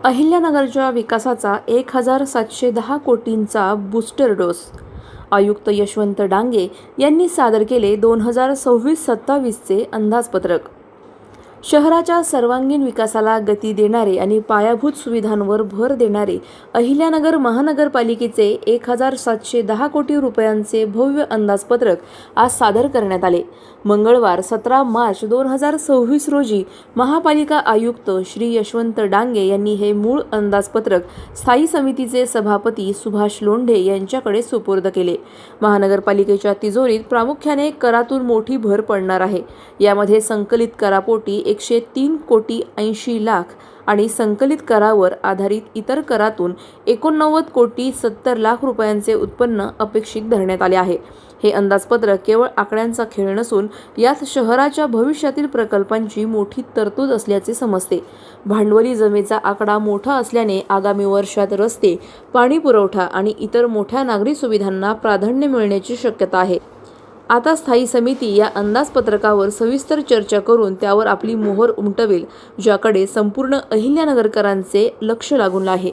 अहिल्यानगरच्या विकासाचा 1710 कोटींचा booster dose. आयुक्त यशवंत डांगे यांनी सादर केले 2026-27चे अंदाजपत्रक. शहराच्या सर्वांगीण विकासाला गती देणारे आणि पायाभूत सुविधांवर भर देणारे अहिल्यानगर महानगरपालिकेचे 1710 कोटी रुपयांचे भव्य अंदाजपत्रक आज सादर करण्यात आले. मंगळवार 17 मार्च 2026 रोजी महापालिका आयुक्त श्री यशवंत डांगे यांनी हे मूळ अंदाजपत्रक स्थायी समितीचे सभापती सुभाष लोंढे यांच्याकडे सुपूर्द केले. महानगरपालिकेच्या तिजोरीत प्रामुख्याने करातून मोठी भर पडणार आहे. यामध्ये संकलित करापोटी 103 कोटी 80 लाख आणि संकलित करावर आधारित इतर करातून 89 कोटी 70 लाख रुपयांचे उत्पन्न अपेक्षित धरण्यात आले आहे. हे अंदाजपत्रक केवळ आकड्यांचा खेळ नसून यात शहराच्या भविष्यातील प्रकल्पांची मोठी तरतूद असल्याचे समजते. भांडवली जमेचा आकडा मोठा असल्याने आगामी वर्षात रस्ते, पाणी पुरवठा आणि इतर मोठ्या नागरी सुविधांना प्राधान्य मिळण्याची शक्यता आहे. आता स्थायी समिती या अंदाजपत्रकावर सविस्तर चर्चा करून त्यावर आपली मोहर उमटवेल, ज्याकडे संपूर्ण अहिल्यानगरकरांचे लक्ष लागून आहे.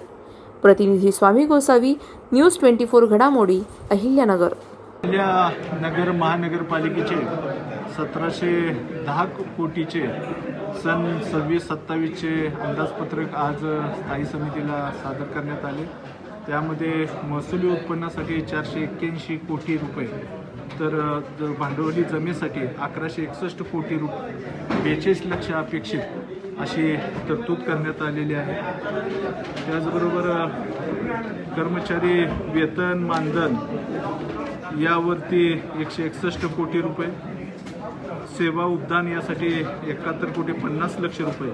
प्रतिनिधी स्वामी गोसावी, न्यूज 24 घडामोडी, अहिल्यानगर. अहिल्यानगर महानगरपालिकेचे 1710 कोटीचे सन 26-27चे अंदाजपत्रक आज स्थायी समितीला सादर करण्यात आले. त्यामध्ये महसुली उत्पन्नासाठी 481 कोटी रुपये, तर भांडवली जमेसाठी 1161 कोटी रुपये, 42 लक्ष अपेक्षित अशी तरतूद करण्यात आलेली आहे. त्याचबरोबर कर्मचारी वेतन मानधन यावरती 161 कोटी रुपये, सेवा उद्यान यासाठी 71 कोटी 50 लक्ष रुपये,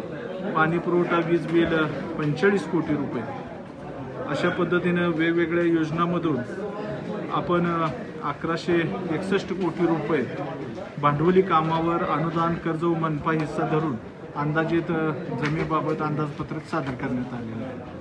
पाणी पुरवठा वीज बिल 45 कोटी रुपये. अशा पद्धतीनं वेगवेगळ्या योजनांमधून आपण 1161 कोटी रुपये भांडवली कामावर अनुदान, कर्ज व मनपा हिस्सा धरून अंदाजित जमीबाबत अंदाजपत्रक सादर करण्यात आलेलं आहे.